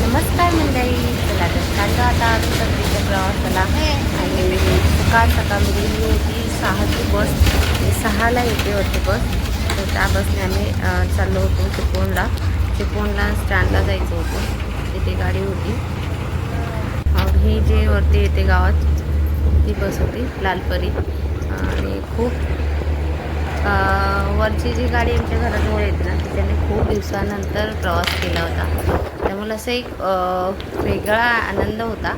नमस्कार मंडळी, चला तर चाललो आता दुसरीच्या प्रवासाला. आणि सकाळ सकाळ गेली होती 6ची बस, 6ला येते होती बस. तर त्या बसने आम्ही चाललो होतो चिपळूणला स्टँडला जायचं होतं. तिथे गाडी होती. ही जे वरती येते गावात ती बस होती लालपरी. आणि खूप वरची जी गाडी आमच्या घराजवळ येते ना त्याने खूप दिवसानंतर प्रवास केला होता. त्यामुळे असं एक वेगळा आनंद होता.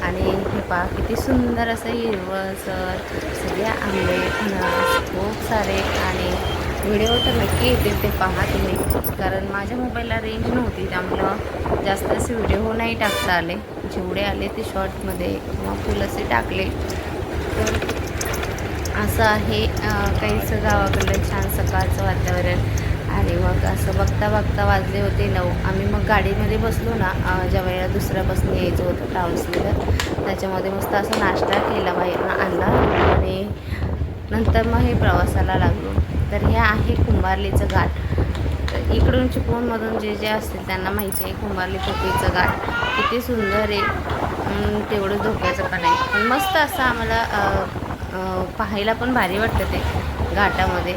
आणि हे पहा किती सुंदर असं हिरवंसर सगळे आंबे फणस खूप सारे. आणि व्हिडिओ तर नक्की येतील ते पहा तुम्ही, कारण माझ्या मोबाईलला रेंज नव्हती त्यामुळं जास्त असे व्हिडिओ नाही टाकता आले. जेवढे आले ते शॉर्टमध्ये किंवा फुल असे टाकले. तर असं आहे काहीसं गावाकडलं छान सकाळचं वातावरण. आणि मग असं बघता बघता वाजले होते 9. आम्ही मग गाडीमध्ये बसलो ना, ज्या वेळेला दुसऱ्या बसने यायचं होतं ट्रॅव्हल्सने, त्याच्यामध्ये मस्त असा नाश्ता केला बाहेर आणला आणि नंतर मग हे प्रवासाला लागलो. तर हे आहे कुंभारलीचं घाट. तर इकडून चिपळूणमधून जे असतील त्यांना माहिती आहे कुंभारली पोपईचं घाट किती सुंदर आहे. तेवढं धोक्याचं पण आहे, पण मस्त असं आम्हाला पाहायला पण भारी वाटतं ते घाटामध्ये.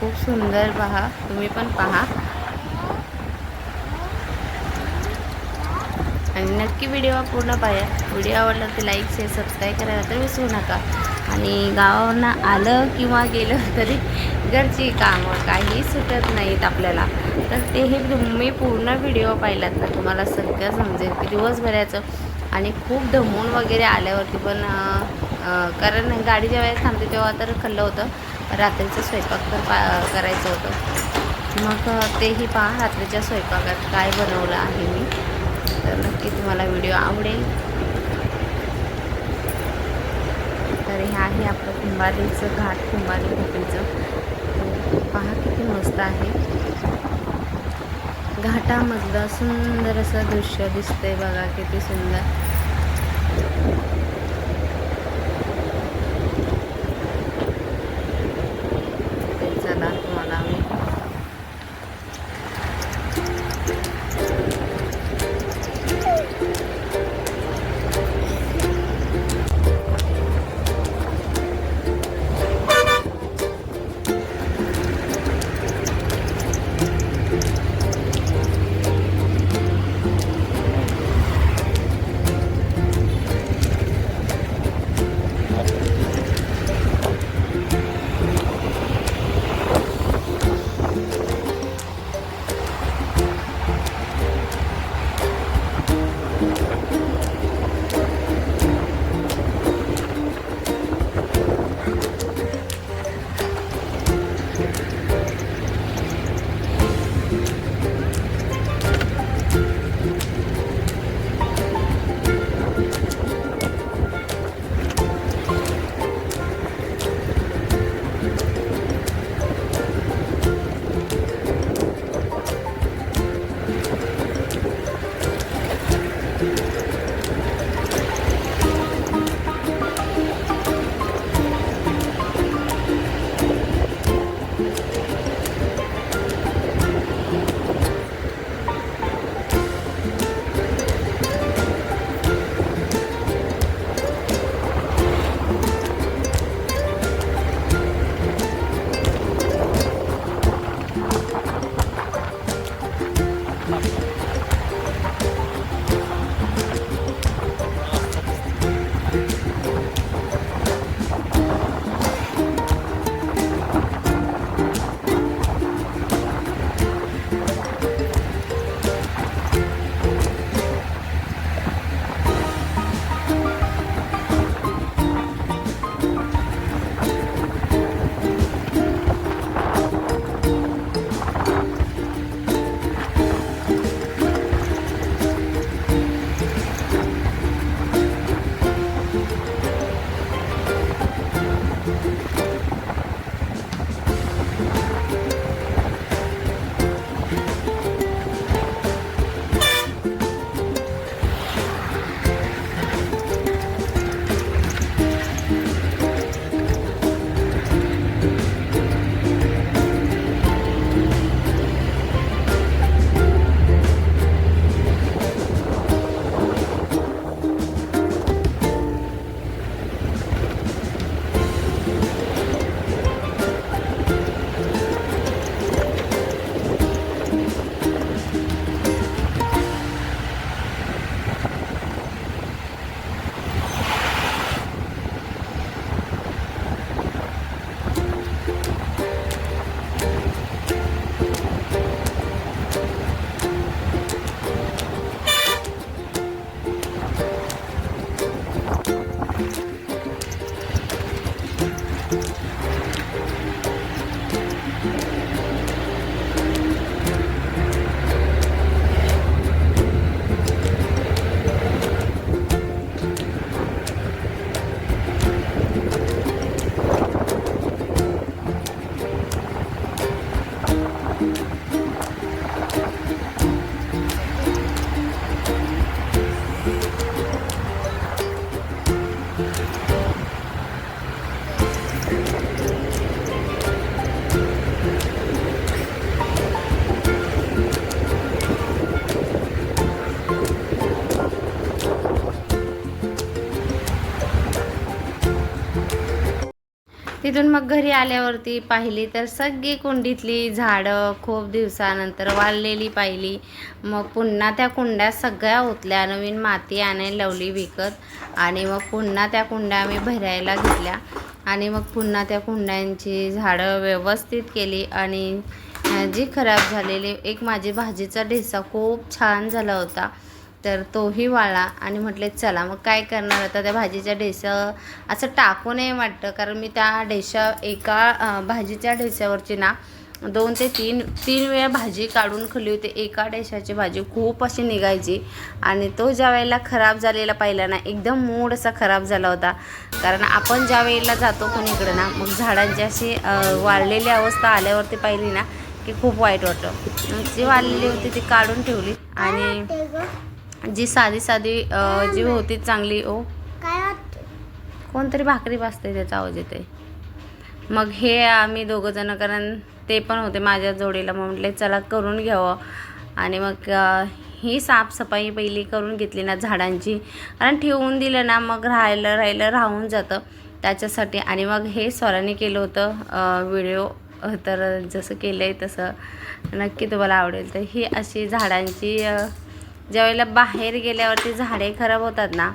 खूप सुंदर पहा, तुम्ही पण पहा आणि नक्की व्हिडिओ पूर्ण पाहा. व्हिडिओ आवडला तर लाईक शेअर सबस्क्राईब करायला तर विसरू नका. आणि गावावरनं आलं किंवा गेलं तरी घरची कामं काही सुटत नाहीत आपल्याला. तर ते हे तुम्ही पूर्ण व्हिडिओ पाहिलात ना तुम्हाला सगळं समजेल की दिवसभराचं. आणि खूप दमून वगैरे आल्यावरती पण कारण गाडी ज्या वेळेस थांबते तेव्हा तर खाल्लं होतं. रात्रीचं स्वयंपाक तर करायचं होतं. मग तेही पहा रात्रीच्या स्वयंपाकात काय बनवलं आहे मी. तर नक्की तुम्हाला व्हिडिओ आवडेल. तर हे आहे आपलं कुंभारलीचं घाट, कुंभारली पोपईचं. पहा किती मस्त आहे. घाटामधलं सुंदर असं दृश्य दिसतंय बघा, किती सुंदर. चला तुम्हाला मी तिथून मग घरी आल्यावरती पाहिली तर सगळी कुंडीतली झाडं खूप दिवसानंतर वाळलेली पाहिली. मग पुन्हा त्या कुंड्या सगळ्या ओतल्या, नवीन माती आणायला लावली विकत आणि मग पुन्हा त्या कुंड्या आम्ही भरायला घेतल्या आणि मग पुन्हा त्या कुंड्यांची झाडं व्यवस्थित केली. आणि जी खराब झालेली एक माझी भाजीचा ढेसा खूप छान झाला होता, तर तोही वाळला. आणि म्हटले चला मग काय करणार आता त्या भाजीच्या ढेस्या असं टाकू नये वाटतं, कारण मी त्या ढेस्या एका भाजीच्या ढेस्यावरची ना 2 ते 3 वेळा भाजी काढून खाल्ली होती. एका ढेस्याची भाजी खूप अशी निघायची आणि तो ज्या वेळेला खराब झालेला पाहिला ना एकदम मूड असा खराब झाला होता. कारण आपण ज्या वेळेला जातो कोणीकडे ना मग झाडांची अशी वाळलेली अवस्था आल्यावरती पाहिली ना की खूप वाईट वाटतं. जी वाळलेली होती ती काढून ठेवली आणि जी साधी जी होती चांगली कोणतरी भाकरी भाजते त्याचा आवाज येते. मग हे आम्ही दोघं जण, कारण ते पण होते माझ्या जोडीला, मग म्हटले चला करून घ्यावं. आणि मग ही साफसफाई पहिली करून घेतली ना झाडांची, कारण ठेवून दिलं ना मग राहिलं राहून जातं त्याच्यासाठी. आणि मग हे स्वराने केलं होतं व्हिडिओ, तर जसं केलं आहे तसं नक्की तुम्हाला आवडेल. तर ही अशी झाडांची ज्यावेळेला बाहेर गेल्यावरती झाडे खराब होतात ना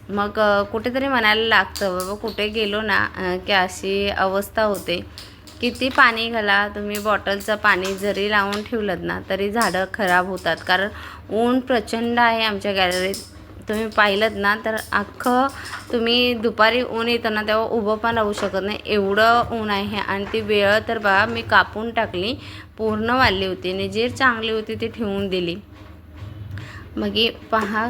मग कुठेतरी म्हणायला लागतं बाबा कुठे गेलो ना की अशी अवस्था होते. किती पाणी घाला तुम्ही, बॉटलचं पाणी जरी लावून ठेवलं ना तरी झाडं खराब होतात. कारण ऊन प्रचंड आहे आमच्या गॅलरीत, तुम्ही पाहिलं ना तर अख्खं तुम्ही दुपारी ऊन येतं ना तेव्हा उभं पण राहू शकत नाही, एवढं ऊन आहे. आणि ती वेळ तर बघा मी कापून टाकली, पूर्ण वाढली होती आणि जी चांगली होती ती ठेवून दिली. मग पहा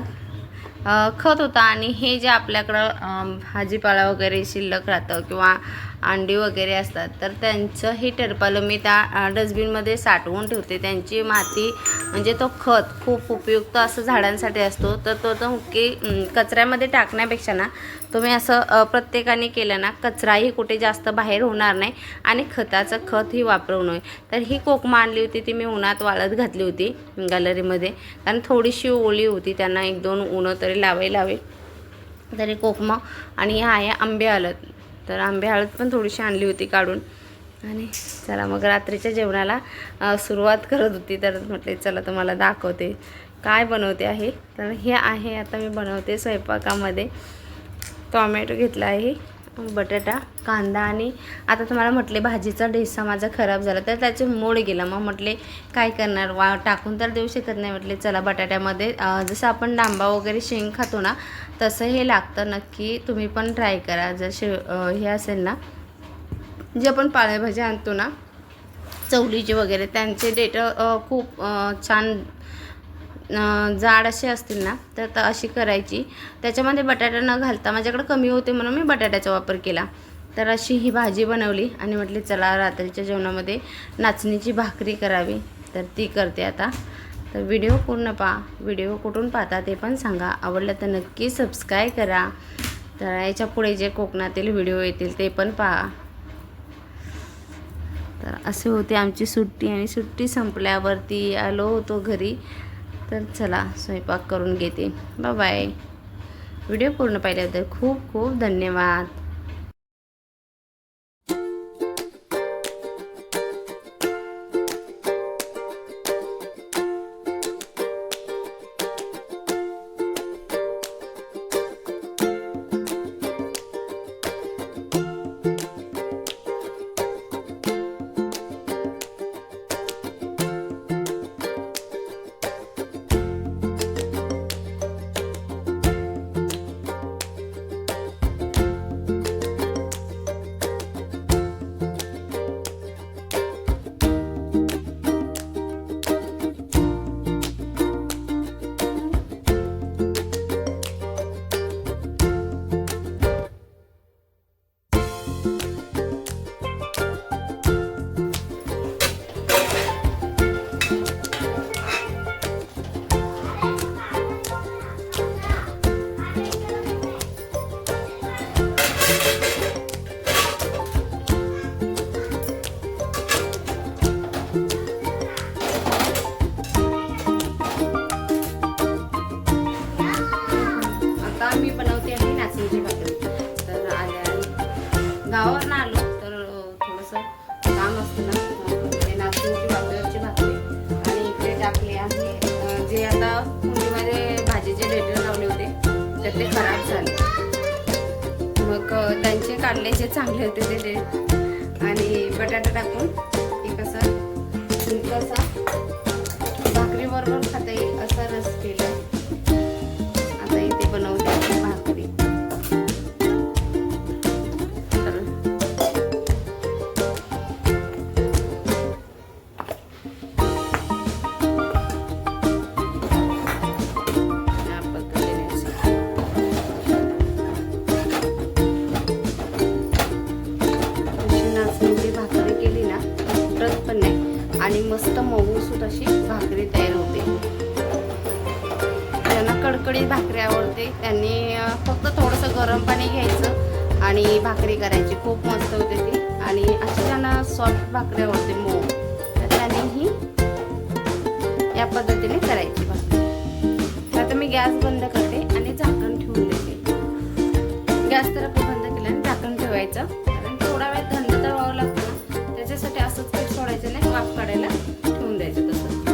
खत होता. आणि हे जे आपल्याकडं भाजीपाला वगैरे शिल्लक राहतं किंवा अंडी वगैरे असतात तर त्यांचं हे टरपालं मी त्या डस्टबिनमध्ये साठवून ठेवते. त्यांची माती म्हणजे तो खत खूप उपयुक्त असं झाडांसाठी असतो. तर तो की कचऱ्यामध्ये टाकण्यापेक्षा ना तुम्ही असं प्रत्येकाने केलं ना कचराही कुठे जास्त बाहेर होणार नाही आणि खताचं खतही वापरू नये. तर ही कोकमं आणली होती ती मी उन्हात वाळत घातली होती गॅलरीमध्ये, कारण थोडीशी ओली होती, त्यांना 1-2 उन्हं तरी लावायला हवे. तरी कोकमं. आणि हा आहे आंबे हळद, तर आंबे हळद पण थोडीशी आणली होती काढून. आणि चला मग रात्रीच्या जेवणाला सुरुवात करत होती, तर म्हटले चला तुम्हाला दाखवते काय बनवते आहे. तर हे आहे आता मी बनवते स्वयंपाकामध्ये. टॉमॅटो घेतला आहे, बटाटा, कांदा. आणि आता तुम्हाला म्हटले भाजीचा ढेसा माझा खराब झाला तर त्याचे मोड गेला. मग म्हटले काय करणार, टाकून तर देऊ शकत नाही. म्हटले चला बटाट्यामध्ये जसं आपण डांबा वगैरे शेंग खातो ना तसं हे लागतं. नक्की तुम्ही पण ट्राय करा. जसे हे असेल ना जे आपण पालेभाज्या आणतो ना चवलीचे वगैरे त्यांचे देठ खूप छान जाड असे असतील ना तर अशी करायची. त्याच्यामध्ये बटाटा न घालता, माझ्याकडे कमी होते म्हणून मी बटाट्याचा वापर केला. तर अशी ही भाजी बनवली आणि म्हटली चला रात्रीच्या जेवणामध्ये नाचणीची भाकरी करावी, तर ती करते आता. तर व्हिडिओ पूर्ण पहा. व्हिडिओ कुठून पाहता ते पण सांगा. आवडलं तर नक्की सबस्क्राईब करा. तर याच्या पुढे जे कोकणातील व्हिडिओ येतील ते पण पहा. तर असे होते आमची सुट्टी आणि सुट्टी संपल्यावरती आलो होतो घरी. तर चला स्वयंपाक करून घेते. Bye bye. व्हिडिओ पूर्ण पाहिल्याबद्दल खूप खूप धन्यवाद. राहिले जे चांगले होते ते आणि बटाटा टाकून एक असा झुणकासा भाकरीबरोबर खाता येईल असा रस केला. आता इथे बनवते भाकरी. नाचणीची भाकरी केली ना उतरत पण नाही आणि मस्त मऊसूत अशी भाकरी तयार होते. ज्यांना कडकडीत भाकरी आवडते त्यांनी फक्त थोडंसं गरम पाणी घ्यायचं आणि भाकरी करायची. खूप मस्त होते ती. आणि अशी ज्यांना सॉफ्ट भाकरी आवडते मऊ तर त्यांनीही या पद्धतीने करायची भाकरी. आता मी गॅस बंद करते आणि झाकण ठेवून देते. गॅस तर आपण बंद केला आणि झाकण ठेवायचं. कारण थोडा वेळ थंड तर व्हावं लागतं ना, त्याच्यासाठी असंच काही सोडायचं नाही, वाफ काढायला ठेवून द्यायचं तसं.